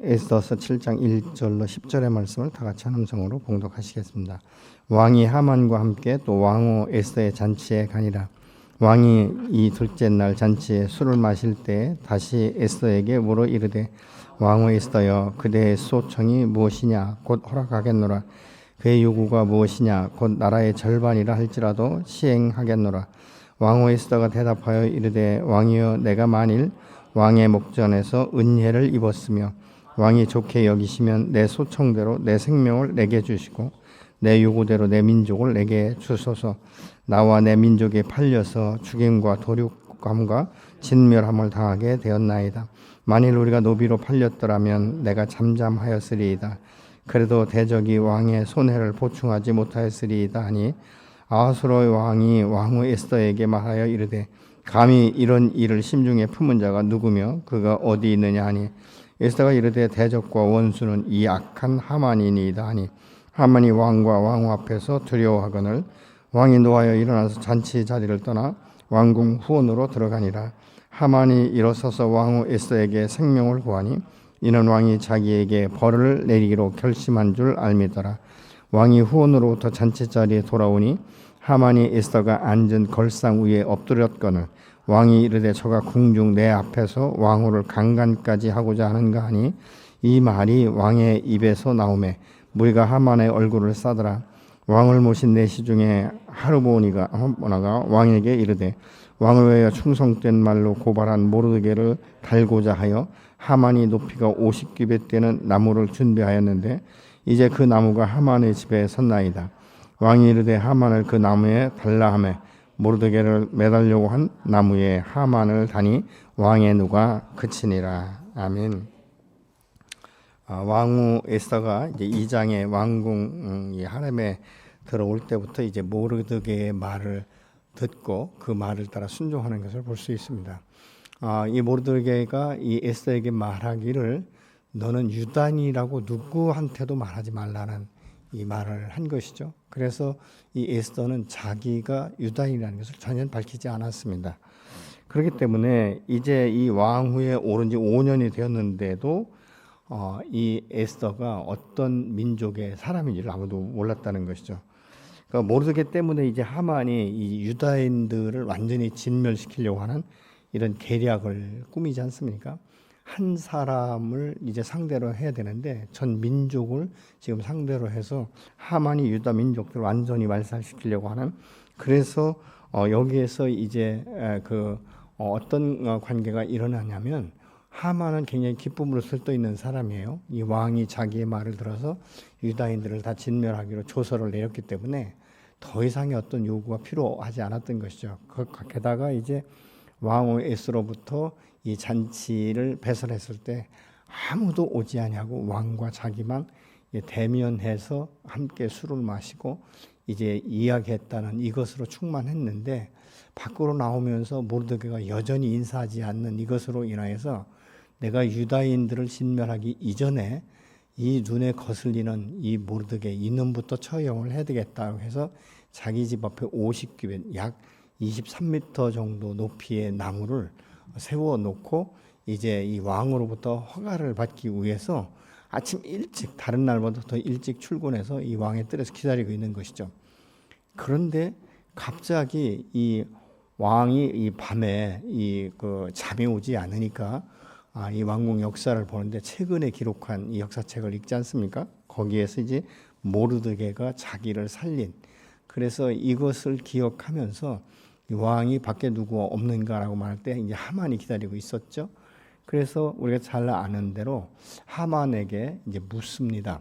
에스더서 7장 1절로 10절의 말씀을 다 같이 한 음성으로 봉독하시겠습니다. 왕이 하만과 함께 또 왕후 에스더의 잔치에 가니라. 왕이 이 둘째 날 잔치에 술을 마실 때 다시 에스더에게 물어 이르되 왕후 에스더여 그대의 소청이 무엇이냐 곧 허락하겠노라. 그의 요구가 무엇이냐 곧 나라의 절반이라 할지라도 시행하겠노라. 왕후 에스더가 대답하여 이르되 왕이여 내가 만일 왕의 목전에서 은혜를 입었으며 왕이 좋게 여기시면 내 소청대로 내 생명을 내게 주시고 내 요구대로 내 민족을 내게 주소서. 나와 내 민족이 팔려서 죽임과 도륙감과 진멸함을 당하게 되었나이다. 만일 우리가 노비로 팔렸더라면 내가 잠잠하였으리이다. 그래도 대적이 왕의 손해를 보충하지 못하였으리이다 하니 아하수르의 왕이 왕후 에스더에게 말하여 이르되 감히 이런 일을 심중에 품은 자가 누구며 그가 어디 있느냐 하니 에스더가 이르되 대적과 원수는 이 악한 하만이니이다 하니 하만이 왕과 왕후 앞에서 두려워하거늘 왕이 노하여 일어나서 잔치 자리를 떠나 왕궁 후원으로 들어가니라. 하만이 일어서서 왕후 에스더에게 생명을 구하니 이는 왕이 자기에게 벌을 내리기로 결심한 줄 알미더라. 왕이 후원으로부터 잔치 자리에 돌아오니 하만이 에스더가 앉은 걸상 위에 엎드렸거늘 왕이 이르되 저가 궁중 내 앞에서 왕후를 강간까지 하고자 하는가 하니 이 말이 왕의 입에서 나오매 무리가 하만의 얼굴을 싸더라. 왕을 모신 내시 중에 하르보니가 왕에게 이르되 왕을 위하여 충성된 말로 고발한 모르드게를 달고자 하여 하만이 높이가 50규빗 되는 나무를 준비하였는데 이제 그 나무가 하만의 집에 섰나이다. 왕이 이르되 하만을 그 나무에 달라 하매 모르드게를 매달려고 한 나무에 하만을 다니 왕의 누가 그치니라. 아멘. 왕후 에스더가 이제 2장의 왕궁 이 하렘에 들어올 때부터 이제 모르드게의 말을 듣고 그 말을 따라 순종하는 것을 볼 수 있습니다. 이 모르드게가 이 에스더에게 말하기를 너는 유다인이라고 누구한테도 말하지 말라는 이 말을 한 것이죠. 그래서 이 에스더는 자기가 유다인이라는 것을 전혀 밝히지 않았습니다. 그렇기 때문에 이제 이 왕후에 오른 지 5년이 되었는데도 이 에스더가 어떤 민족의 사람인지를 아무도 몰랐다는 것이죠. 그러니까 모르드게 때문에 이제 하만이 이 유다인들을 완전히 진멸시키려고 하는 이런 계략을 꾸미지 않습니까? 한 사람을 이제 상대로 해야 되는데 전 민족을 지금 상대로 해서 하만이 유다 민족들을 완전히 말살시키려고 하는, 그래서 여기에서 이제 어떤 관계가 일어나냐면 하만은 굉장히 기쁨으로 들떠 있는 사람이에요. 이 왕이 자기의 말을 들어서 유다인들을 다 진멸하기로 조서를 내렸기 때문에 더 이상의 어떤 요구가 필요하지 않았던 것이죠. 게다가 이제 왕후 에스로부터 이 잔치를 배설했을 때 아무도 오지 아니하고 왕과 자기만 대면해서 함께 술을 마시고 이제 이야기했다는 이것으로 충만했는데 밖으로 나오면서 모르드게가 여전히 인사하지 않는 이것으로 인하여서 내가 유다인들을 진멸하기 이전에 이 눈에 거슬리는 이 모르드게 이놈부터 처형을 해야 되겠다고 해서 자기 집 앞에 50규빗 약 23m 정도 높이의 나무를 세워놓고 이제 이 왕으로부터 허가를 받기 위해서 아침 일찍 다른 날보다 더 일찍 출근해서 이 왕의 뜰에서 기다리고 있는 것이죠. 그런데 갑자기 이 왕이 이 밤에 잠이 오지 않으니까 이 왕궁 역사를 보는데 최근에 기록한 이 역사책을 읽지 않습니까? 거기에서 이제 모르드게가 자기를 살린, 그래서 이것을 기억하면서 이 왕이 밖에 누구 없는가라고 말할 때 이제 하만이 기다리고 있었죠. 그래서 우리가 잘 아는 대로 하만에게 이제 묻습니다.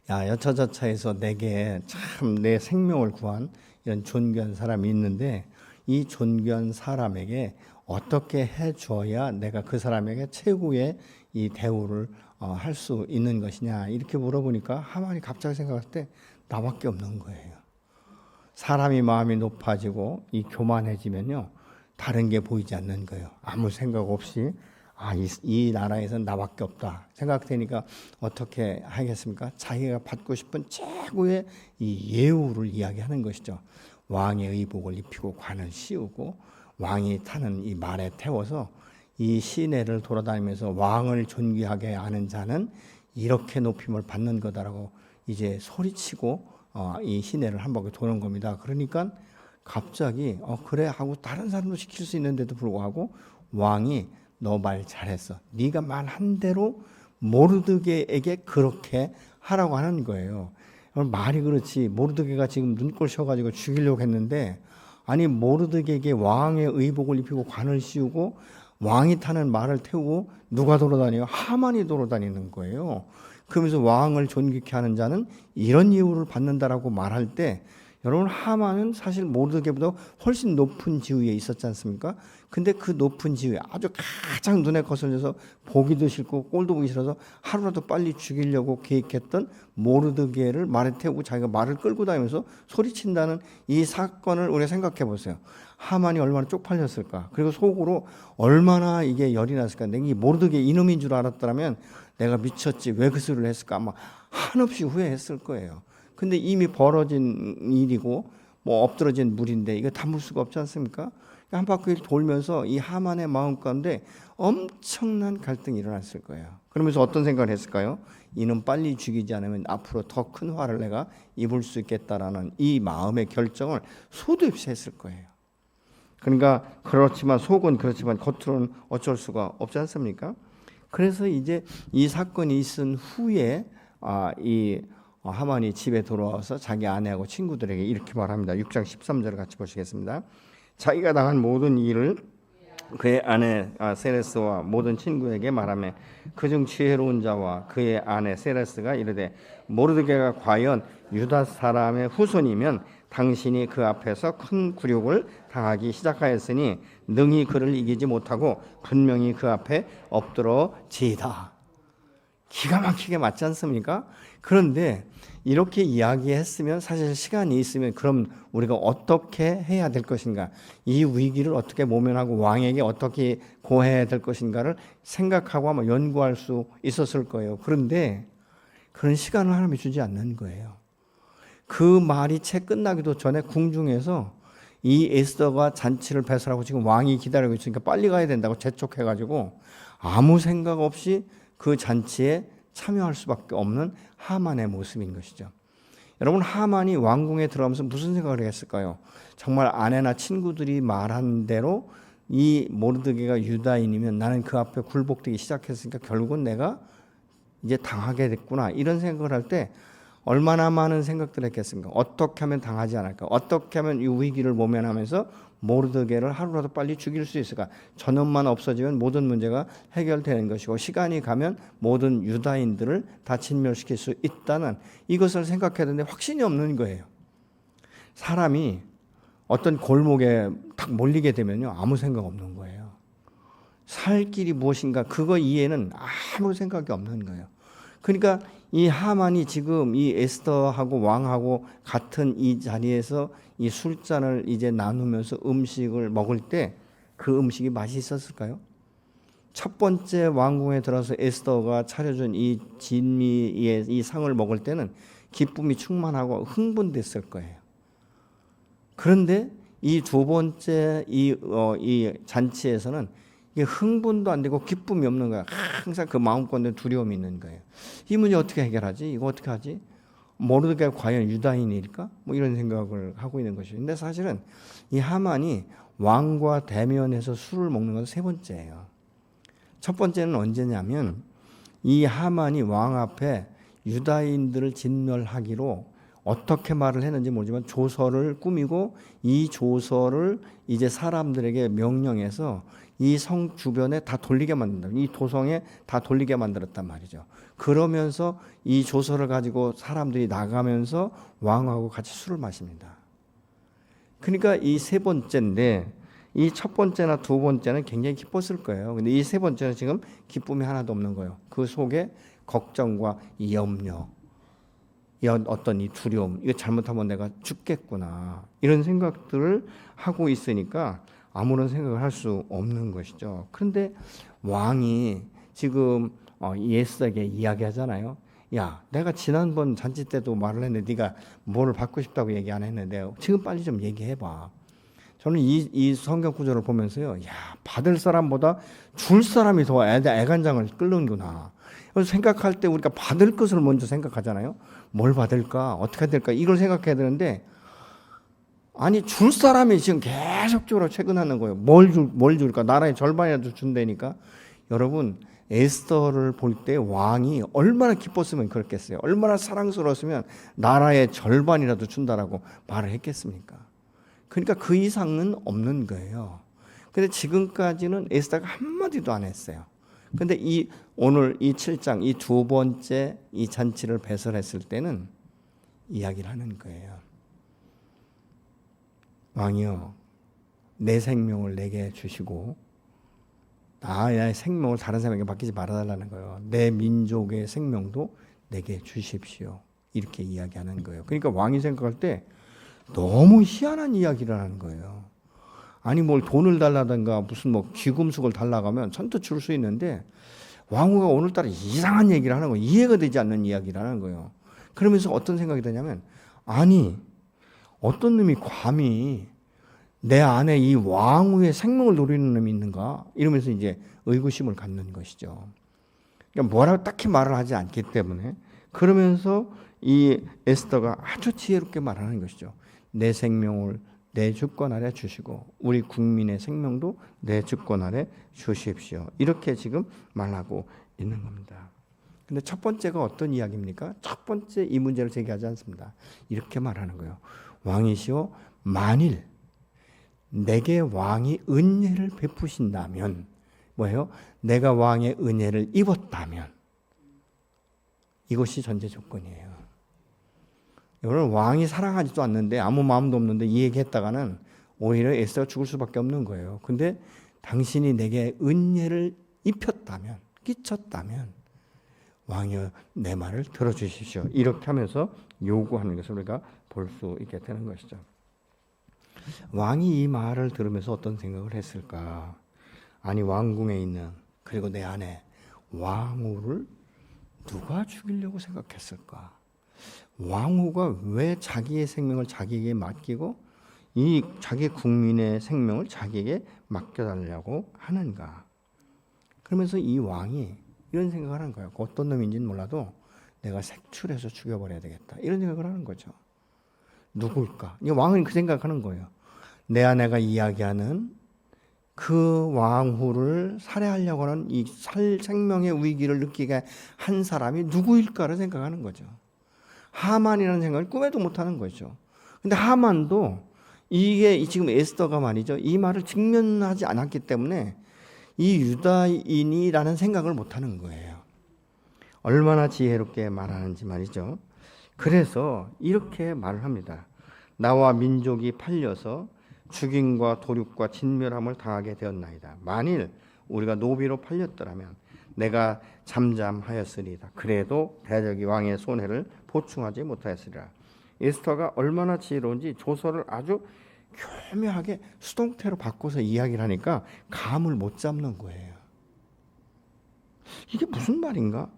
야, 여차저차해서 내게 참 내 생명을 구한 이런 존귀한 사람이 있는데 이 존귀한 사람에게 어떻게 해줘야 내가 그 사람에게 최고의 이 대우를 할 수 있는 것이냐, 이렇게 물어보니까 하만이 갑자기 생각할 때 나밖에 없는 거예요. 사람이 마음이 높아지고 이 교만해지면요 다른 게 보이지 않는 거예요. 아무 생각 없이 이 나라에서는 나밖에 없다 생각되니까 어떻게 하겠습니까? 자기가 받고 싶은 최고의 이 예우를 이야기하는 것이죠. 왕의 의복을 입히고 관을 씌우고 왕이 타는 이 말에 태워서 이 시내를 돌아다니면서 왕을 존귀하게 하는 자는 이렇게 높임을 받는 거다라고 이제 소리치고 이 시내를 한 바퀴 도는 겁니다. 그러니까 갑자기 그래 하고 다른 사람도 시킬 수 있는데도 불구하고 왕이 너 말 잘했어. 네가 말한 대로 모르드게에게 그렇게 하라고 하는 거예요. 말이 그렇지 모르드게가 지금 눈꼴 셔가지고 죽이려고 했는데 아니 모르드게에게 왕의 의복을 입히고 관을 씌우고 왕이 타는 말을 태우고 누가 돌아다녀요? 하만이 돌아다니는 거예요. 그러면서 왕을 존귀케 하는 자는 이런 이유를 받는다라고 말할 때 여러분 하만은 사실 모르드게보다 훨씬 높은 지위에 있었지 않습니까? 근데 그 높은 지위에 아주 가장 눈에 거슬려서 보기도 싫고 꼴도 보기 싫어서 하루라도 빨리 죽이려고 계획했던 모르드게를 말에 태우고 자기가 말을 끌고 다니면서 소리친다는 이 사건을 우리가 생각해 보세요. 하만이 얼마나 쪽팔렸을까? 그리고 속으로 얼마나 이게 열이 났을까? 내가 이 모르드게 이놈인 줄 알았더라면 내가 미쳤지 왜 그 소리를 했을까? 아마 한없이 후회했을 거예요. 근데 이미 벌어진 일이고 뭐 엎드러진 물인데 이거 담을 수가 없지 않습니까? 한 바퀴 돌면서 이 하만의 마음 가운데 엄청난 갈등이 일어났을 거예요. 그러면서 어떤 생각을 했을까요? 이는 빨리 죽이지 않으면 앞으로 더 큰 화를 내가 입을 수 있겠다라는 이 마음의 결정을 소도 없이 했을 거예요. 그러니까 속은 그렇지만 겉으로는 어쩔 수가 없지 않습니까? 그래서 이제 이 사건이 있은 후에 이 하만이 집에 돌아와서 자기 아내하고 친구들에게 이렇게 말합니다. 6장 13절을 같이 보시겠습니다. 자기가 당한 모든 일을 그의 아내 세레스와 모든 친구에게 말하며 그중 지혜로운 자와 그의 아내 세레스가 이르되 모르드게가 과연 유다 사람의 후손이면 당신이 그 앞에서 큰 굴욕을 당하기 시작하였으니 능히 그를 이기지 못하고 분명히 그 앞에 엎드러지이다. 기가 막히게 맞지 않습니까? 그런데 이렇게 이야기했으면 사실 시간이 있으면 그럼 우리가 어떻게 해야 될 것인가, 이 위기를 어떻게 모면하고 왕에게 어떻게 고해야 될 것인가를 생각하고 아마 연구할 수 있었을 거예요. 그런데 그런 시간을 하나님이 주지 않는 거예요. 그 말이 채 끝나기도 전에 궁중에서 이 에스더가 잔치를 배설하고 지금 왕이 기다리고 있으니까 빨리 가야 된다고 재촉해가지고 아무 생각 없이 그 잔치에 참여할 수밖에 없는 하만의 모습인 것이죠. 여러분, 하만이 왕궁에 들어가면서 무슨 생각을 했을까요? 정말 아내나 친구들이 말한 대로 이 모르드게가 유다인이면 나는 그 앞에 굴복되기 시작했으니까 결국은 내가 이제 당하게 됐구나, 이런 생각을 할 때 얼마나 많은 생각들을 했겠습니까? 어떻게 하면 당하지 않을까? 어떻게 하면 이 위기를 모면하면서 모르드게를 하루라도 빨리 죽일 수 있을까? 저놈만 없어지면 모든 문제가 해결되는 것이고 시간이 가면 모든 유다인들을 다 진멸시킬 수 있다는 이것을 생각해야 되는데 확신이 없는 거예요. 사람이 어떤 골목에 딱 몰리게 되면요, 아무 생각 없는 거예요. 살 길이 무엇인가, 그거 이해는 아무 생각이 없는 거예요. 그러니까 이 하만이 지금 이 에스더하고 왕하고 같은 이 자리에서 이 술잔을 이제 나누면서 음식을 먹을 때 그 음식이 맛이 있었을까요? 첫 번째 왕궁에 들어서 에스더가 차려준 이 진미의 이 상을 먹을 때는 기쁨이 충만하고 흥분됐을 거예요. 그런데 이 두 번째 이 잔치에서는 이게 흥분도 안 되고 기쁨이 없는 거야. 항상 그 마음 가운데 두려움이 있는 거예요. 이 문제 어떻게 해결하지? 이거 어떻게 하지? 모르드게가 과연 유다인일까? 뭐 이런 생각을 하고 있는 것이죠. 근데 사실은 이 하만이 왕과 대면해서 술을 먹는 건 세 번째예요. 첫 번째는 언제냐면 이 하만이 왕 앞에 유다인들을 진멸하기로 어떻게 말을 했는지 모르지만 조서를 꾸미고 이 조서를 이제 사람들에게 명령해서 이 성 주변에 다 돌리게 만든다. 이 도성에 다 돌리게 만들었단 말이죠. 그러면서 이 조서를 가지고 사람들이 나가면서 왕하고 같이 술을 마십니다. 그러니까 이 세 번째인데 이 첫 번째나 두 번째는 굉장히 기뻤을 거예요. 근데 이 세 번째는 지금 기쁨이 하나도 없는 거예요. 그 속에 걱정과 이 염려, 어떤 이 두려움, 이거 잘못하면 내가 죽겠구나, 이런 생각들을 하고 있으니까 아무런 생각을 할 수 없는 것이죠. 그런데 왕이 지금 에스더에게 이야기하잖아요. 야, 내가 지난번 잔치 때도 말을 했는데 네가 뭐를 받고 싶다고 얘기 안 했는데 지금 빨리 좀 얘기해봐. 저는 이 성경 구절을 보면서요, 야, 받을 사람보다 줄 사람이 더 애간장을 끓는구나. 그래서 생각할 때 우리가 받을 것을 먼저 생각하잖아요. 뭘 받을까? 어떻게 해야 될까? 이걸 생각해야 되는데, 아니, 줄 사람이 지금 계속적으로 채근하는 거예요. 뭘 줄까? 나라의 절반이라도 준다니까. 여러분, 에스더를 볼 때 왕이 얼마나 기뻤으면 그렇겠어요. 얼마나 사랑스러웠으면 나라의 절반이라도 준다라고 말을 했겠습니까? 그러니까 그 이상은 없는 거예요. 근데 지금까지는 에스더가 한마디도 안 했어요. 근데 오늘 이 7장, 이 두 번째 이 잔치를 배설했을 때는 이야기를 하는 거예요. 왕이여, 내 생명을 내게 주시고 나의 생명을 다른 사람에게 맡기지 말아달라는 거예요. 내 민족의 생명도 내게 주십시오. 이렇게 이야기하는 거예요. 그러니까 왕이 생각할 때 너무 희한한 이야기를 하는 거예요. 아니 뭘 돈을 달라든가 무슨 뭐 귀금속을 달라가면 선뜻 줄 수 있는데 왕후가 오늘따라 이상한 얘기를 하는 거예요. 이해가 되지 않는 이야기를 하는 거예요. 그러면서 어떤 생각이 드냐면, 아니 어떤 놈이 감히 내 안에 이 왕후의 생명을 노리는 놈이 있는가? 이러면서 이제 의구심을 갖는 것이죠. 그러니까 뭐라고 딱히 말을 하지 않기 때문에, 그러면서 이 에스더가 아주 지혜롭게 말하는 것이죠. 내 생명을 내 주권 아래 주시고 우리 국민의 생명도 내 주권 아래 주십시오. 이렇게 지금 말하고 있는 겁니다. 근데 첫 번째가 어떤 이야기입니까? 첫 번째 이 문제를 제기하지 않습니다. 이렇게 말하는 거예요. 왕이시오, 만일 내게 왕이 은혜를 베푸신다면, 뭐예요? 내가 왕의 은혜를 입었다면, 이것이 전제 조건이에요. 여러분, 왕이 사랑하지도 않는데 아무 마음도 없는데 이 얘기했다가는 오히려 에스더가 죽을 수밖에 없는 거예요. 근데 당신이 내게 은혜를 입혔다면, 끼쳤다면 왕이여 내 말을 들어주십시오. 이렇게 하면서 요구하는 것을 우리가 볼 수 있게 되는 것이죠. 왕이 이 말을 들으면서 어떤 생각을 했을까? 아니 왕궁에 있는, 그리고 내 안에 왕후를 누가 죽이려고 생각했을까? 왕후가 왜 자기의 생명을 자기에게 맡기고 이 자기 국민의 생명을 자기에게 맡겨달라고 하는가? 그러면서 이 왕이 이런 생각을 하는 거예요. 어떤 놈인지는 몰라도 내가 색출해서 죽여버려야 되겠다. 이런 생각을 하는 거죠. 누굴까? 이 왕은 그 생각하는 거예요. 내 아내가 이야기하는 그 왕후를 살해하려고 하는 이 생명의 위기를 느끼게 한 사람이 누구일까를 생각하는 거죠. 하만이라는 생각을 꿈에도 못하는 거죠. 근데 하만도 이게 지금 에스더가 말이죠, 이 말을 직면하지 않았기 때문에 이 유다인이라는 생각을 못하는 거예요. 얼마나 지혜롭게 말하는지 말이죠. 그래서 이렇게 말을 합니다. 나와 민족이 팔려서 죽임과 도륙과 진멸함을 당하게 되었나이다. 만일 우리가 노비로 팔렸더라면 내가 잠잠하였으리다. 그래도 대적이 왕의 손해를 보충하지 못하였으리라. 에스더가 얼마나 지혜로운지 조서를 아주 교묘하게 수동태로 바꿔서 이야기를 하니까 감을 못 잡는 거예요. 이게 무슨 말인가?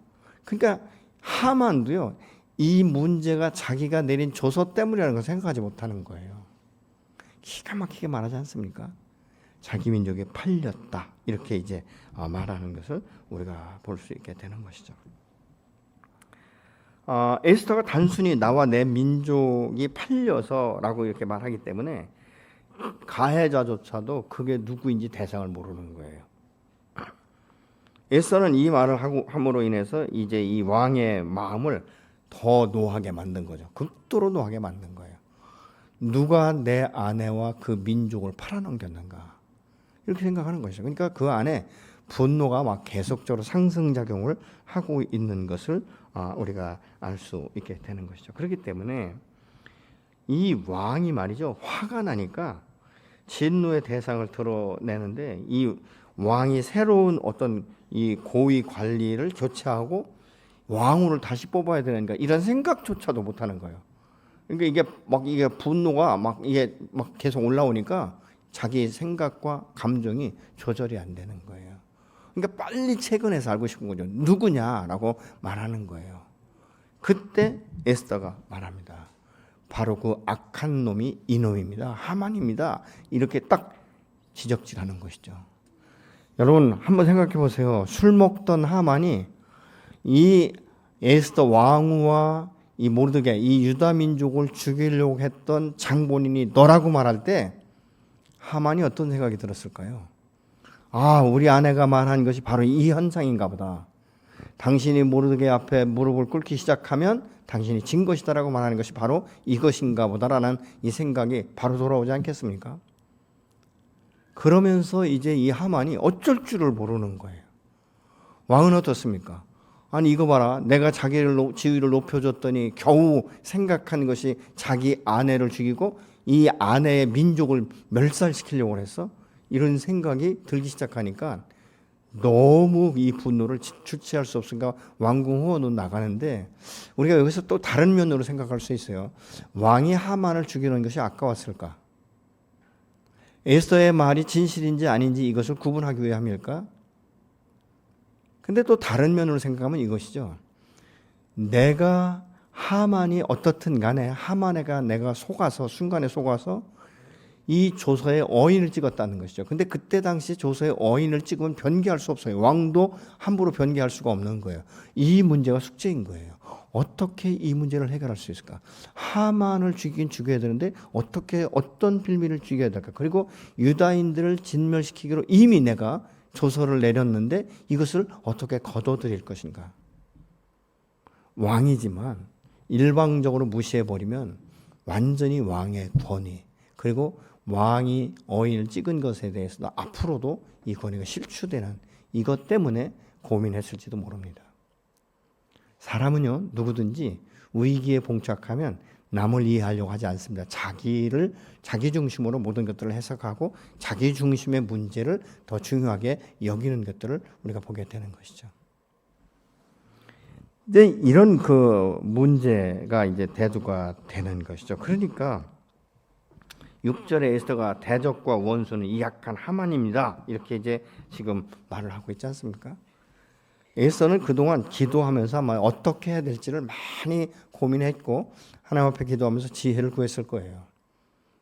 그러니까 하만도요, 이 문제가 자기가 내린 조서 때문이라는 걸 생각하지 못하는 거예요. 기가 막히게 말하지 않습니까? 자기 민족에 팔렸다, 이렇게 이제 말하는 것을 우리가 볼 수 있게 되는 것이죠. 에스더가 단순히 나와 내 민족이 팔려서라고 이렇게 말하기 때문에 가해자조차도 그게 누구인지 대상을 모르는 거예요. 에스더는 이 말을 함으로 인해서 이제 이 왕의 마음을 더 노하게 만든 거죠. 극도로 노하게 만든 거예요. 누가 내 아내와 그 민족을 팔아넘겼는가, 이렇게 생각하는 것이죠. 그러니까 그 안에 분노가 막 계속적으로 상승작용을 하고 있는 것을 우리가 알 수 있게 되는 것이죠. 그렇기 때문에 이 왕이 말이죠, 화가 나니까 진노의 대상을 드러내는데 이 왕이 새로운 어떤 이 고위 관리를 교체하고 왕후를 다시 뽑아야 되는가, 이런 생각조차도 못 하는 거예요. 그러니까 이게 분노가 이게 계속 올라오니까 자기 생각과 감정이 조절이 안 되는 거예요. 그러니까 빨리 채근해서 알고 싶은 거죠. 누구냐라고 말하는 거예요. 그때 에스더가 말합니다. 바로 그 악한 놈이 이놈입니다. 하만입니다. 이렇게 딱 지적질하는 것이죠. 여러분 한번 생각해 보세요. 술 먹던 하만이 이 에스더 왕후와 이 모르드게 이 유다 민족을 죽이려고 했던 장본인이 너라고 말할 때 하만이 어떤 생각이 들었을까요? 아, 우리 아내가 말한 것이 바로 이 현상인가 보다. 당신이 모르드게 앞에 무릎을 꿇기 시작하면 당신이 진 것이다라고 말하는 것이 바로 이것인가 보다라는 이 생각이 바로 돌아오지 않겠습니까? 그러면서 이제 이 하만이 어쩔 줄을 모르는 거예요. 왕은 어떻습니까? 아니 이거 봐라, 내가 자기를 지위를 높여줬더니 겨우 생각한 것이 자기 아내를 죽이고 이 아내의 민족을 멸살시키려고 했어? 이런 생각이 들기 시작하니까 너무 이 분노를 주체할 수 없으니까 왕궁 후원으로 나가는데, 우리가 여기서 또 다른 면으로 생각할 수 있어요. 왕이 하만을 죽이는 것이 아까웠을까? 에스더의 말이 진실인지 아닌지 이것을 구분하기 위함일까? 근데 또 다른 면으로 생각하면 이것이죠. 내가 하만이 어떻든 간에 하만에가 내가 속아서 순간에 속아서 이 조서에 어인을 찍었다는 것이죠. 근데 그때 당시 조서에 어인을 찍으면 변개할 수 없어요. 왕도 함부로 변개할 수가 없는 거예요. 이 문제가 숙제인 거예요. 어떻게 이 문제를 해결할 수 있을까? 하만을 죽이긴 죽여야 되는데 어떻게 어떤 빌미를 죽여야 될까? 그리고 유다인들을 진멸시키기로 이미 내가 조서를 내렸는데 이것을 어떻게 거둬들일 것인가? 왕이지만 일방적으로 무시해버리면 완전히 왕의 권위, 그리고 왕이 어인을 찍은 것에 대해서도 앞으로도 이 권위가 실추되는 이것 때문에 고민했을지도 모릅니다. 사람은요, 누구든지 위기에 봉착하면 남을 이해하려고 하지 않습니다. 자기 중심으로 모든 것들을 해석하고 자기 중심의 문제를 더 중요하게 여기는 것들을 우리가 보게 되는 것이죠. 근데 이런 그 문제가 이제 대두가 되는 것이죠. 그러니까 6절에 에스더가 대적과 원수는 이 약한 하만입니다. 이렇게 이제 지금 말을 하고 있지 않습니까? 에스더는 그동안 기도하면서 아마 어떻게 해야 될지를 많이 고민했고 하나님 앞에 기도하면서 지혜를 구했을 거예요.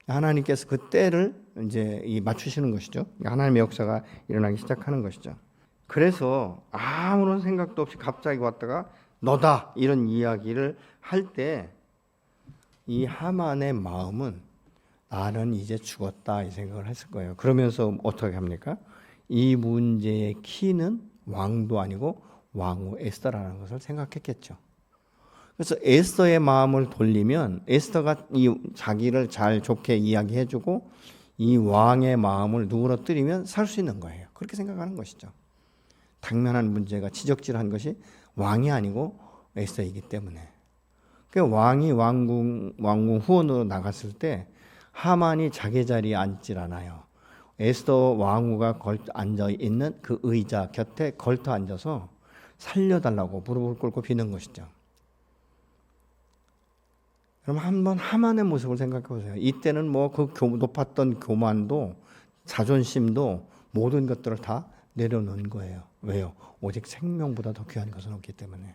하나님께서 그 때를 이제 맞추시는 것이죠. 하나님의 역사가 일어나기 시작하는 것이죠. 그래서 아무런 생각도 없이 갑자기 왔다가 너다 이런 이야기를 할 때 이 하만의 마음은 나는 이제 죽었다 이 생각을 했을 거예요. 그러면서 어떻게 합니까? 이 문제의 키는 왕도 아니고 왕후 에스더라는 것을 생각했겠죠. 그래서 에스더의 마음을 돌리면 에스더가 이 자기를 잘 좋게 이야기해주고 이 왕의 마음을 누그러뜨리면 살 수 있는 거예요. 그렇게 생각하는 것이죠. 당면한 문제가 지적질한 것이 왕이 아니고 에스더이기 때문에. 그러니까 왕이 왕궁 후원으로 나갔을 때 하만이 자기 자리에 앉질 않아요. 에스더 왕후가 앉아 있는 그 의자 곁에 걸터 앉아서 살려달라고 무릎을 꿇고 비는 것이죠. 그럼 한번 하만의 모습을 생각해 보세요. 이때는 뭐 그 높았던 교만도 자존심도 모든 것들을 다 내려놓은 거예요. 왜요? 오직 생명보다 더 귀한 것은 없기 때문에.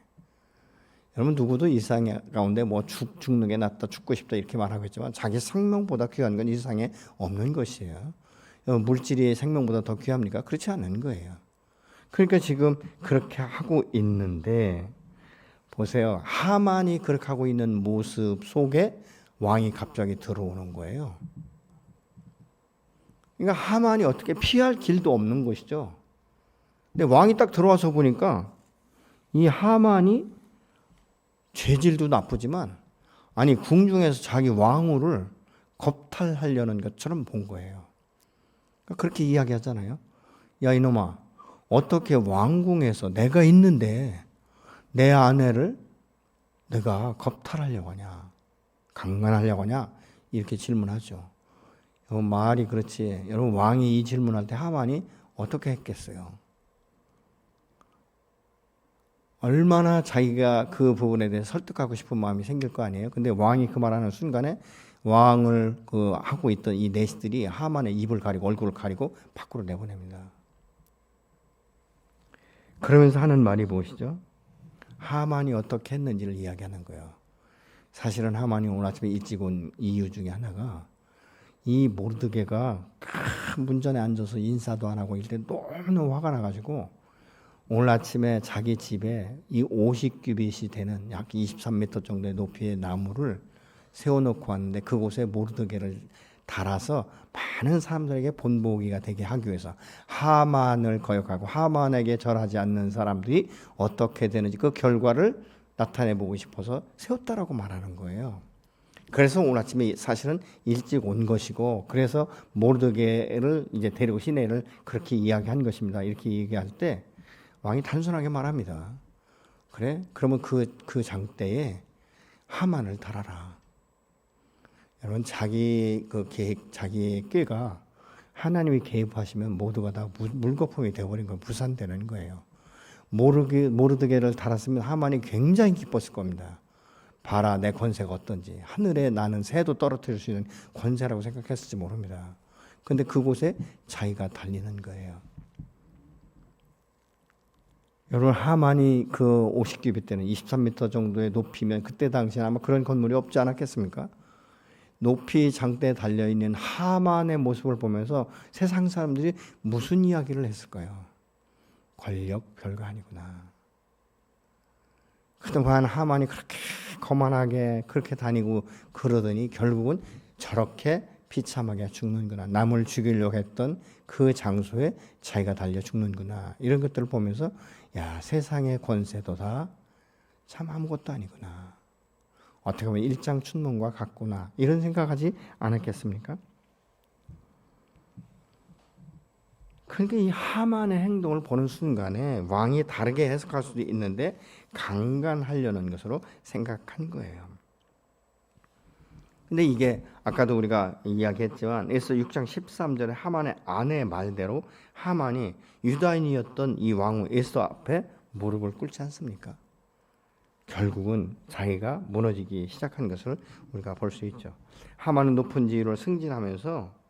여러분 누구도 이 세상 가운데 뭐 죽는 게 낫다, 죽고 싶다 이렇게 말하고 있지만 자기 생명보다 귀한 건 이 세상에 없는 것이에요. 물질이 생명보다 더 귀합니까? 그렇지 않은 거예요. 그러니까 지금 그렇게 하고 있는데 보세요. 하만이 그렇게 하고 있는 모습 속에 왕이 갑자기 들어오는 거예요. 그러니까 하만이 어떻게 피할 길도 없는 것이죠. 근데 왕이 딱 들어와서 보니까 이 하만이 죄질도 나쁘지만 아니 궁중에서 자기 왕후를 겁탈하려는 것처럼 본 거예요. 그렇게 이야기하잖아요. 야 이놈아, 어떻게 왕궁에서 내가 있는데 내 아내를 내가 겁탈하려고 하냐, 강간하려고 하냐 이렇게 질문하죠. 여러분 말이 그렇지. 여러분 왕이 이 질문할 때 하만이 어떻게 했겠어요? 얼마나 자기가 그 부분에 대해서 설득하고 싶은 마음이 생길 거 아니에요. 근데 왕이 그 말하는 순간에 왕을 하고 있던 이 내시들이 하만의 입을 가리고 얼굴을 가리고 밖으로 내보냅니다. 그러면서 하는 말이 무엇이죠? 하만이 어떻게 했는지를 이야기하는 거예요. 사실은 하만이 오늘 아침에 일찍 온 이유 중에 하나가 이 모르드게가 큰 문전에 앉아서 인사도 안 하고 이럴 때 너무 화가 나가지고 오늘 아침에 자기 집에 이 50규빗이 되는 약 23m 정도의 높이의 나무를 세워놓고 왔는데 그곳에 모르드게를 달아서 많은 사람들에게 본보기가 되게 하기 위해서 하만을 거역하고 하만에게 절하지 않는 사람들이 어떻게 되는지 그 결과를 나타내보고 싶어서 세웠다라고 말하는 거예요. 그래서 오늘 아침에 사실은 일찍 온 것이고 그래서 모르드게를 이제 데리고 시내를 그렇게 이야기한 것입니다. 이렇게 얘기할 때 왕이 단순하게 말합니다. 그래? 그러면 그 장대에 하만을 달아라. 여러분 자기 그 계획, 자기의 꾀가 하나님이 개입하시면 모두가 다 물거품이 되어버린 건 부산되는 거예요. 모르드게를 달았으면 하만이 굉장히 기뻤을 겁니다. 봐라 내 권세가 어떤지. 하늘에 나는 새도 떨어뜨릴 수 있는 권세라고 생각했을지 모릅니다. 그런데 그곳에 자기가 달리는 거예요. 여러분 하만이 그 50규빗 때는 23m 정도의 높이면 그때 당시에 아마 그런 건물이 없지 않았겠습니까? 높이 장대에 달려있는 하만의 모습을 보면서 세상 사람들이 무슨 이야기를 했을까요? 권력 별거 아니구나. 그동안 하만이 그렇게 거만하게 그렇게 다니고 그러더니 결국은 저렇게 비참하게 죽는구나. 남을 죽이려고 했던 그 장소에 자기가 달려 죽는구나. 이런 것들을 보면서 야 세상의 권세도 다 참 아무것도 아니구나. 어떻게 보면 일장춘몽과 같구나. 이런 생각하지 않았겠습니까? 그러니까 이 하만의 행동을 보는 순간에 왕이 다르게 해석할 수도 있는데 강간하려는 것으로 생각한 거예요. 근데 이게 아까도 우리가 이야기했지만 에스더 6장 13절에 하만의 아내의 말대로 하만이 유다인이었던 이 왕후 에스더 앞에 무릎을 꿇지 않습니까? 결국은 자기가 무너지기 시작한 것을 우리가 볼 수 있죠. 하만은 높은 지위로 승진하면서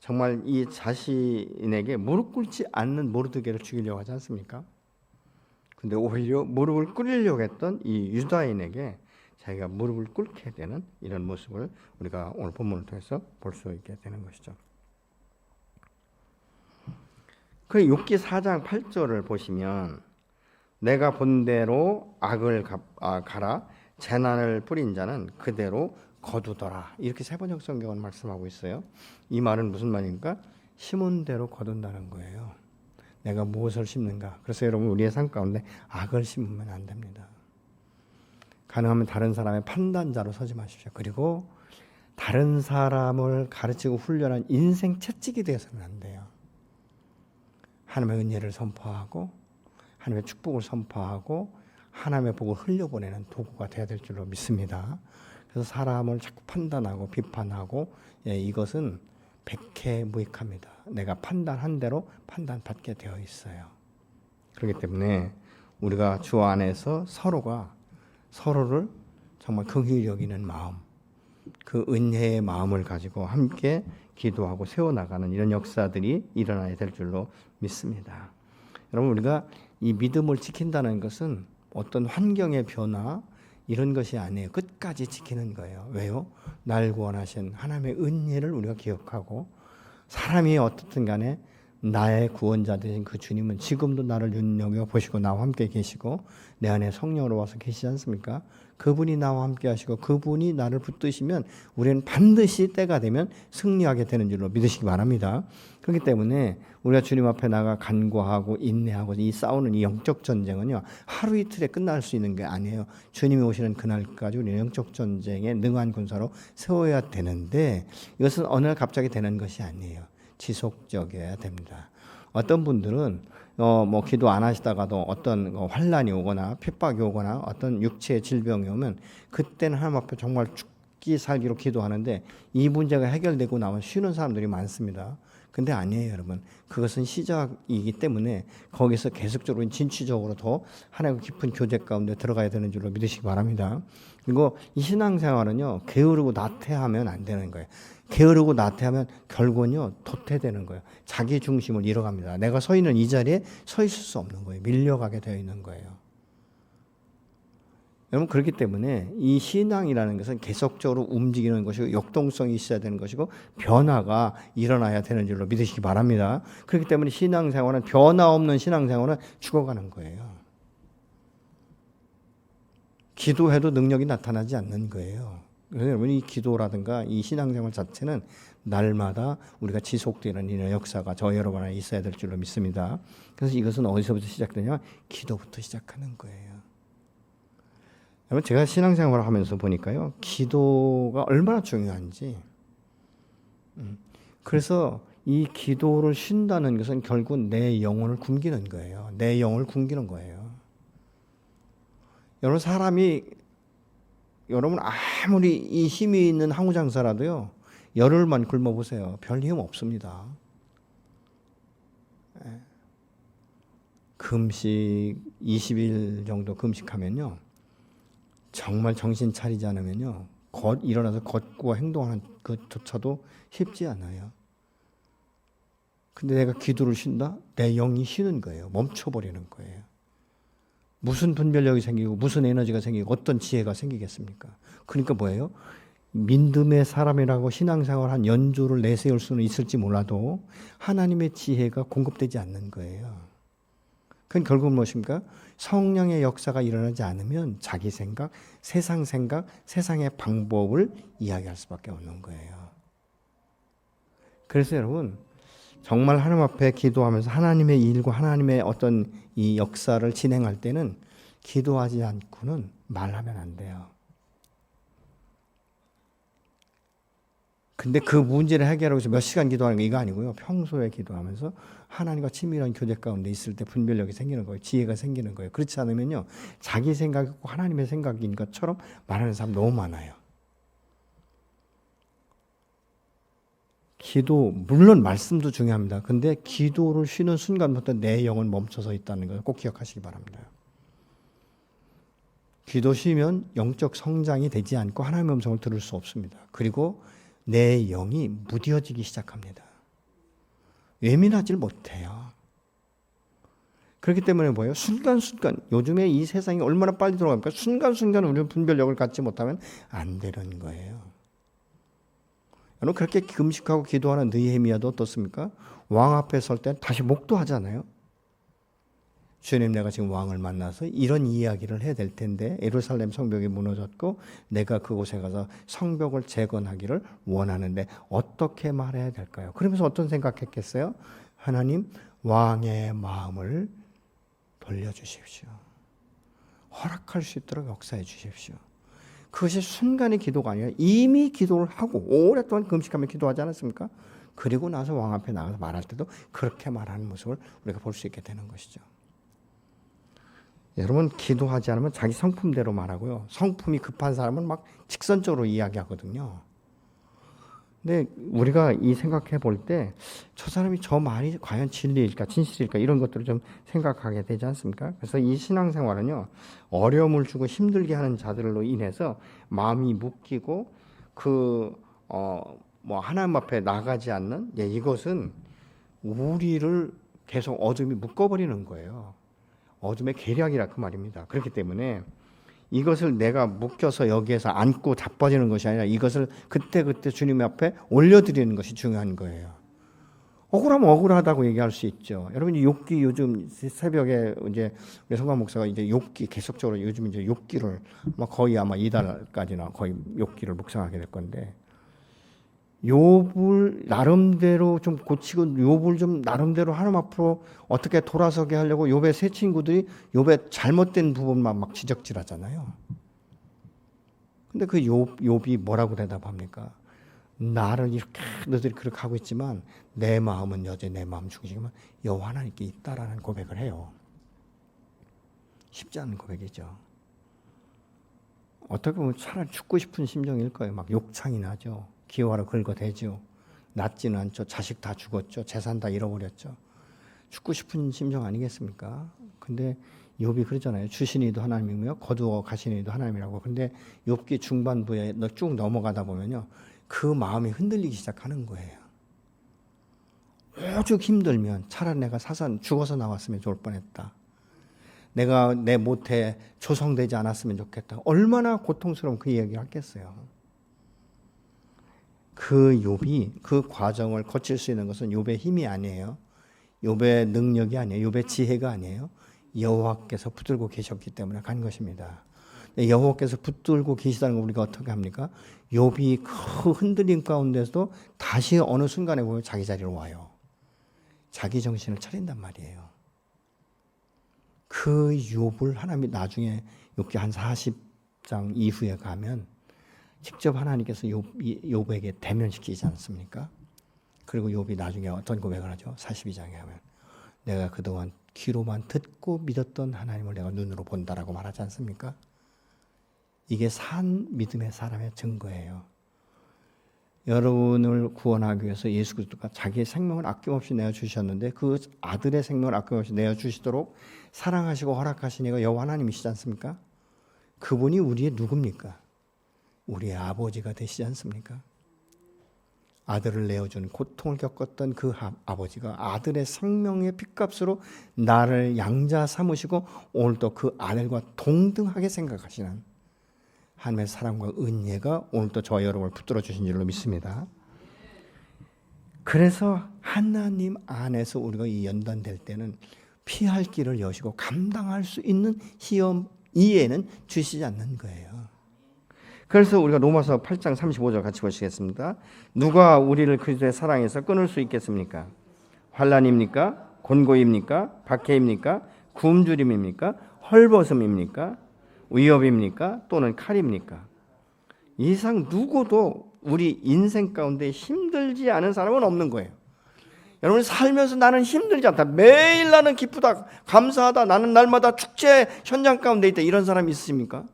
정말 이 자신에게 무릎 꿇지 않는 모르드게를 죽이려고 하지 않습니까? 근데 오히려 무릎을 꿇으려고 했던 이 유다인에게 자기가 무릎을 꿇게 되는 이런 모습을 우리가 오늘 본문을 통해서 볼 수 있게 되는 것이죠. 그 욥기 4장 8절을 보시면 내가 본 대로 악을 가라 재난을 뿌린 자는 그대로 거두더라. 이렇게 세번역 성경은 말씀하고 있어요. 이 말은 무슨 말입니까? 심은 대로 거둔다는 거예요. 내가 무엇을 심는가. 그래서 여러분 우리의 삶 가운데 악을 심으면 안 됩니다. 가능하면 다른 사람의 판단자로 서지 마십시오. 그리고 다른 사람을 가르치고 훈련한 인생 채찍이 되어서는 안 돼요. 하나님의 은혜를 선포하고 하나님의 축복을 선포하고 하나님의 복을 흘려보내는 도구가 되어야 될 줄로 믿습니다. 그래서 사람을 자꾸 판단하고 비판하고 이것은 백해무익합니다. 내가 판단한 대로 판단받게 되어 있어요. 그렇기 때문에 우리가 주 안에서 서로가 서로를 정말 긍휼히 여기는 마음, 그 은혜의 마음을 가지고 함께 기도하고 세워나가는 이런 역사들이 일어나야 될 줄로 믿습니다. 여러분 우리가 이 믿음을 지킨다는 것은 어떤 환경의 변화 이런 것이 아니에요. 끝까지 지키는 거예요. 왜요? 날 구원하신 하나님의 은혜를 우리가 기억하고 사람이 어떻든 간에 나의 구원자 되신 그 주님은 지금도 나를 눈여겨 보시고 나와 함께 계시고 내 안에 성령으로 와서 계시지 않습니까? 그분이 나와 함께 하시고 그분이 나를 붙드시면 우리는 반드시 때가 되면 승리하게 되는 줄로 믿으시기 바랍니다. 그렇기 때문에 우리가 주님 앞에 나가 간구하고 인내하고 이 싸우는 이 영적 전쟁은요 하루 이틀에 끝날 수 있는 게 아니에요. 주님이 오시는 그날까지 우리는 영적 전쟁에 능한 군사로 세워야 되는데 이것은 어느 날 갑자기 되는 것이 아니에요. 지속적이어야 됩니다. 어떤 분들은 기도 안 하시다가도 어떤 환란이 오거나 핍박이 오거나 어떤 육체의 질병이 오면 그때는 하나님 앞에 정말 죽기 살기로 기도하는데 이 문제가 해결되고 나면 쉬는 사람들이 많습니다. 근데 아니에요, 여러분. 그것은 시작이기 때문에 거기서 계속적으로 진취적으로 더 하나님과 깊은 교제 가운데 들어가야 되는 줄로 믿으시기 바랍니다. 그리고 이 신앙생활은요 게으르고 나태하면 안 되는 거예요. 게으르고 나태하면 결국은요 도태되는 거예요. 자기 중심을 잃어갑니다. 내가 서 있는 이 자리에 서 있을 수 없는 거예요. 밀려가게 되어 있는 거예요. 여러분 그렇기 때문에 이 신앙이라는 것은 계속적으로 움직이는 것이고 역동성이 있어야 되는 것이고 변화가 일어나야 되는 줄로 믿으시기 바랍니다. 그렇기 때문에 신앙생활은 변화 없는 신앙생활은 죽어가는 거예요. 기도해도 능력이 나타나지 않는 거예요. 그래서 여러분 이 기도라든가 이 신앙생활 자체는 날마다 우리가 지속되는 이런 역사가 저 여러분 안에 있어야 될 줄로 믿습니다. 그래서 이것은 어디서부터 시작되냐? 기도부터 시작하는 거예요. 여러분 제가 신앙생활을 하면서 보니까요. 기도가 얼마나 중요한지. 그래서 이 기도를 쉰다는 것은 결국 내 영혼을 굶기는 거예요. 내 영혼을 굶기는 거예요. 여러분 사람이 여러분 아무리 이 힘이 있는 항우장사라도요. 열흘만 굶어보세요. 별 힘 없습니다. 금식 20일 정도 금식하면요. 정말 정신 차리지 않으면요. 일어나서 걷고 행동하는 것조차도 쉽지 않아요. 근데 내가 기도를 쉰다? 내 영이 쉬는 거예요. 멈춰버리는 거예요. 무슨 분별력이 생기고 무슨 에너지가 생기고 어떤 지혜가 생기겠습니까? 그러니까 뭐예요? 믿음의 사람이라고 신앙생활 한 연조를 내세울 수는 있을지 몰라도 하나님의 지혜가 공급되지 않는 거예요. 그건 결국은 무엇입니까? 성령의 역사가 일어나지 않으면 자기 생각, 세상의 방법을 이야기할 수밖에 없는 거예요. 그래서 여러분 정말 하나님 앞에 기도하면서 하나님의 일과 하나님의 어떤 이 역사를 진행할 때는 기도하지 않고는 말하면 안 돼요. 근데 그 문제를 해결하기 위해서 몇 시간 기도하는 거 이거 아니고요. 평소에 기도하면서 하나님과 친밀한 교제 가운데 있을 때 분별력이 생기는 거예요. 지혜가 생기는 거예요. 그렇지 않으면요. 자기 생각이고 하나님의 생각인 것처럼 말하는 사람 너무 많아요. 기도, 물론 말씀도 중요합니다. 근데 기도를 쉬는 순간부터 내 영은 멈춰서 있다는 걸 꼭 기억하시기 바랍니다. 기도 쉬면 영적 성장이 되지 않고 하나님의 음성을 들을 수 없습니다. 그리고 내 영이 무뎌지기 시작합니다. 예민하지 못해요. 그렇기 때문에 뭐예요? 순간순간, 요즘에 이 세상이 얼마나 빨리 돌아갑니까? 순간순간 우리는 분별력을 갖지 못하면 안 되는 거예요. 여러분 그렇게 금식하고 기도하는 느헤미야도 어떻습니까? 왕 앞에 설 때 다시 목도하잖아요. 주님 내가 지금 왕을 만나서 이런 이야기를 해야 될 텐데 예루살렘 성벽이 무너졌고 내가 그곳에 가서 성벽을 재건하기를 원하는데 어떻게 말해야 될까요? 그러면서 어떤 생각했겠어요? 하나님 왕의 마음을 돌려주십시오. 허락할 수 있도록 역사해 주십시오. 그것이 순간의 기도가 아니라 이미 기도를 하고 오랫동안 금식하며 기도하지 않았습니까? 그리고 나서 왕 앞에 나가서 말할 때도 그렇게 말하는 모습을 우리가 볼 수 있게 되는 것이죠. 여러분 기도하지 않으면 자기 성품대로 말하고요. 성품이 급한 사람은 막 직선적으로 이야기하거든요. 근데 우리가 이 생각해 볼 때 저 사람이 저 말이 과연 진리일까 진실일까 이런 것들을 좀 생각하게 되지 않습니까? 그래서 이 신앙생활은요. 어려움을 주고 힘들게 하는 자들로 인해서 마음이 묶이고 하나님 앞에 나가지 않는 이것은 우리를 계속 어둠이 묶어버리는 거예요. 어둠의 계략이라 그 말입니다. 그렇기 때문에 이것을 내가 묶여서 여기에서 안고 자빠지는 것이 아니라 이것을 그때그때 주님 앞에 올려드리는 것이 중요한 거예요. 억울하면 억울하다고 얘기할 수 있죠. 여러분 욥기 요즘 새벽에 이제 우리 성관 목사가 이제 욥기 계속적으로 요즘 이제 욥기를 거의 아마 이달까지나 거의 욥기를 묵상하게 될 건데 욥을 나름대로 좀 고치고 욥을 좀 나름대로 하나님 앞으로 어떻게 돌아서게 하려고 욥의 세 친구들이 욥의 잘못된 부분만 막 지적질하잖아요. 근데 그 욥이 뭐라고 대답합니까? 나를 이렇게 너희들이 그렇게 하고 있지만 내 마음은 여전히 내 마음 중심은 여호와 하나님께 있다라는 고백을 해요. 쉽지 않은 고백이죠. 어떻게 보면 차라리 죽고 싶은 심정일 거예요. 막 욕창이 나죠. 기어하러 긁어대죠. 낫지는 않죠. 자식 다 죽었죠. 재산 다 잃어버렸죠. 죽고 싶은 심정 아니겠습니까? 근데 욥이 그러잖아요. 주신 이도 하나님이며 거두어 가시는 이도 하나님이라고. 근데 욥기 중반부에 쭉 넘어가다 보면요. 그 마음이 흔들리기 시작하는 거예요. 오죽 힘들면 차라리 내가 죽어서 나왔으면 좋을 뻔했다. 내가 내 못에 조성되지 않았으면 좋겠다. 얼마나 고통스러운 그 이야기를 하겠어요. 그 욥이 그 과정을 거칠 수 있는 것은 욥의 힘이 아니에요. 욥의 능력이 아니에요. 욥의 지혜가 아니에요. 여호와께서 붙들고 계셨기 때문에 간 것입니다. 여호와께서 붙들고 계시다는 걸 우리가 어떻게 합니까? 욥이 그 흔들림 가운데서도 다시 어느 순간에 보면 자기 자리로 와요. 자기 정신을 차린단 말이에요. 그 욥을 하나님이 나중에 욥기 한 40장 이후에 가면 직접 하나님께서 욥에게 대면시키지 않습니까? 그리고 욥이 나중에 어떤 고백을 하죠? 42장에 하면 내가 그동안 귀로만 듣고 믿었던 하나님을 내가 눈으로 본다라고 말하지 않습니까? 이게 산 믿음의 사람의 증거예요. 여러분을 구원하기 위해서 예수 그리스도가 자기의 생명을 아낌없이 내어주셨는데 그 아들의 생명을 아낌없이 내어주시도록 사랑하시고 허락하신 이가 여호와 하나님이시지 않습니까? 그분이 우리의 누굽니까? 우리의 아버지가 되시지 않습니까? 아들을 내어준 고통을 겪었던 그 아버지가 아들의 생명의 핏값으로 나를 양자 삼으시고 오늘도 그 아들과 동등하게 생각하시는 하나님의 사랑과 은혜가 오늘도 저와 여러분을 붙들어 주신 줄로 믿습니다. 그래서 하나님 안에서 우리가 이 연단될 때는 피할 길을 여시고 감당할 수 있는 시험 이해는 주시지 않는 거예요. 그래서 우리가 로마서 8장 35절 같이 보시겠습니다. 누가 우리를 그리스도의 사랑에서 끊을 수 있겠습니까? 환난입니까? 곤고입니까? 박해입니까? 굶주림입니까? 헐벗음입니까? 위협입니까? 또는 칼입니까? 이상 누구도 우리 인생 가운데 힘들지 않은 사람은 없는 거예요. 여러분 살면서 나는 힘들지 않다. 매일 나는 기쁘다. 감사하다. 나는 날마다 축제 현장 가운데 있다. 이런 사람이 있으십니까?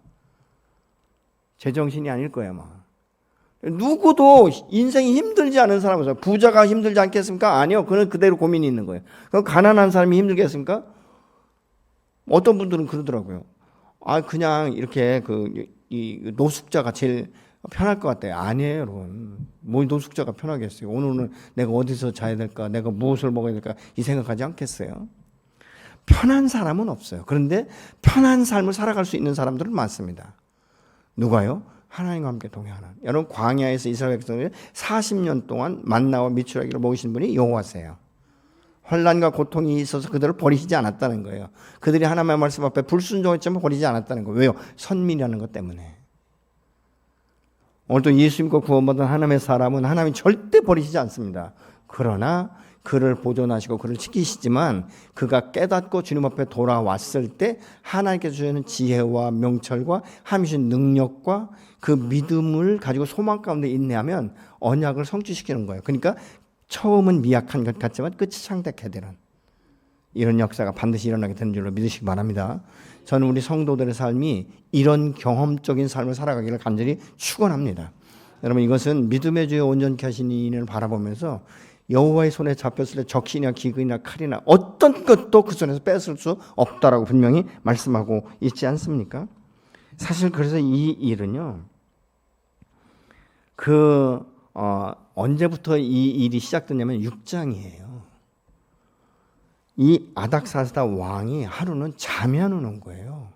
제정신이 아닐 거예요 아마. 누구도 인생이 힘들지 않은 사람은 없어요. 부자가 힘들지 않겠습니까? 아니요. 그는 그대로 고민이 있는 거예요. 그럼 가난한 사람이 힘들겠습니까? 어떤 분들은 그러더라고요. 그냥 이렇게 이 노숙자가 제일 편할 것 같아요. 아니에요, 여러분. 뭐 노숙자가 편하겠어요. 오늘은 내가 어디서 자야 될까? 내가 무엇을 먹어야 될까? 이 생각하지 않겠어요? 편한 사람은 없어요. 그런데 편한 삶을 살아갈 수 있는 사람들은 많습니다. 누가요? 하나님과 함께 동행하는. 여러분 광야에서 이스라엘 백성을 40년 동안 만나와 미추라기를 먹이신 분이 여호와세요. 환난과 고통이 있어서 그들을 버리시지 않았다는 거예요. 그들이 하나님의 말씀 앞에 불순종했지만 버리지 않았다는 거예요. 왜요? 선민이라는 것 때문에. 오늘도 예수 믿고 구원받은 하나님의 사람은 하나님이 절대 버리시지 않습니다. 그러나 그를 보존하시고 그를 지키시지만 그가 깨닫고 주님 앞에 돌아왔을 때 하나님께서 주시는 지혜와 명철과 하나님의 능력과 그 믿음을 가지고 소망 가운데 인내하면 언약을 성취시키는 거예요. 그러니까 처음은 미약한 것 같지만 끝이 창대케 되는 이런 역사가 반드시 일어나게 되는 줄로 믿으시기 바랍니다. 저는 우리 성도들의 삶이 이런 경험적인 삶을 살아가기를 간절히 축원합니다. 여러분 이것은 믿음의 주여 온전케 하신 이인을 바라보면서 여호와의 손에 잡혔을 때 적신이나 기근이나 칼이나 어떤 것도 그 손에서 뺏을 수 없다라고 분명히 말씀하고 있지 않습니까? 사실 그래서 이 일은요. 언제부터 이 일이 시작됐냐면 6장이에요. 이 아닥사스다 왕이 하루는 잠이 안 오는 거예요.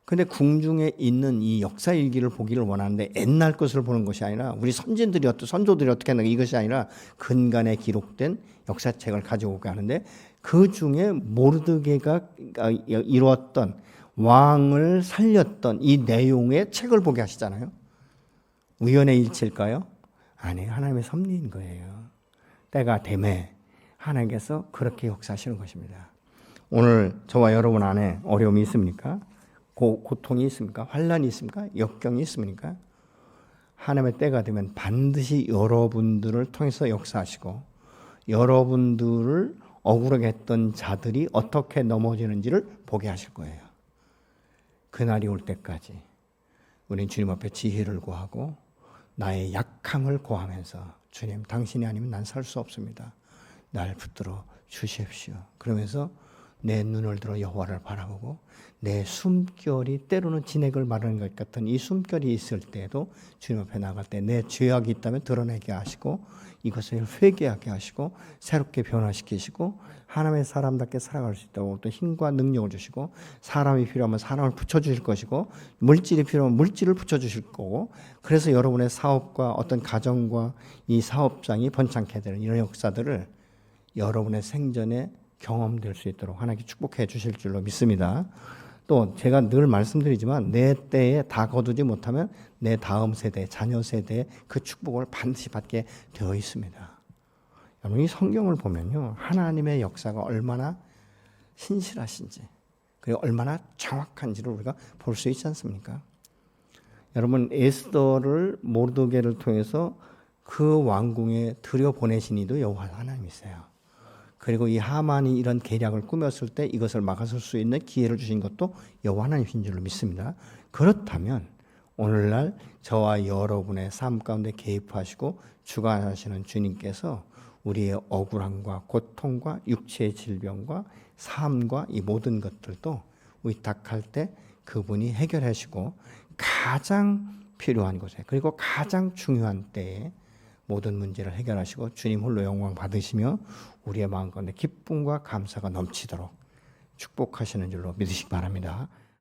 근데 궁중에 있는 이 역사 일기를 보기를 원하는데 옛날 것을 보는 것이 아니라 우리 선조들이 어떻게 했는가 이것이 아니라 근간에 기록된 역사책을 가져오게 하는데 그 중에 모르드게가 이루었던 왕을 살렸던 이 내용의 책을 보게 하시잖아요. 우연의 일치일까요? 아니에요. 하나님의 섭리인 거예요. 때가 되매 하나님께서 그렇게 역사하시는 것입니다. 오늘 저와 여러분 안에 어려움이 있습니까? 고통이 있습니까? 환난이 있습니까? 역경이 있습니까? 하나님의 때가 되면 반드시 여러분들을 통해서 역사하시고 여러분들을 억울하게 했던 자들이 어떻게 넘어지는지를 보게 하실 거예요. 그날이 올 때까지 우리는 주님 앞에 지혜를 구하고 나의 약함을 고하면서 주님 당신이 아니면 난 살 수 없습니다. 날 붙들어 주십시오. 그러면서 내 눈을 들어 여호와를 바라보고 내 숨결이 때로는 진액을 마르는 것 같은 이 숨결이 있을 때에도 주님 앞에 나갈 때 내 죄악이 있다면 드러내게 하시고 이것을 회개하게 하시고 새롭게 변화시키시고 하나님의 사람답게 살아갈 수 있도록 또 힘과 능력을 주시고 사람이 필요하면 사람을 붙여주실 것이고 물질이 필요하면 물질을 붙여주실 거고 그래서 여러분의 사업과 어떤 가정과 이 사업장이 번창케 되는 이런 역사들을 여러분의 생전에 경험될 수 있도록 하나님께 축복해 주실 줄로 믿습니다. 또 제가 늘 말씀드리지만 내 때에 다 거두지 못하면 내 다음 세대, 자녀 세대에 그 축복을 반드시 받게 되어 있습니다. 여러분 이 성경을 보면요. 하나님의 역사가 얼마나 신실하신지 그리고 얼마나 정확한지를 우리가 볼 수 있지 않습니까? 여러분 에스더를 모르드게를 통해서 그 왕궁에 들여보내신 이도 여호와 하나님이세요. 그리고 이 하만이 이런 계략을 꾸몄을 때 이것을 막아설 수 있는 기회를 주신 것도 여호와 하나님이신 줄로 믿습니다. 그렇다면 오늘날 저와 여러분의 삶 가운데 개입하시고 주관하시는 주님께서 우리의 억울함과 고통과 육체의 질병과 삶과 이 모든 것들도 위탁할 때 그분이 해결하시고 가장 필요한 곳에 그리고 가장 중요한 때에 모든 문제를 해결하시고 주님 홀로 영광 받으시며 우리의 마음 가운데 기쁨과 감사가 넘치도록 축복하시는 줄로 믿으시기 바랍니다.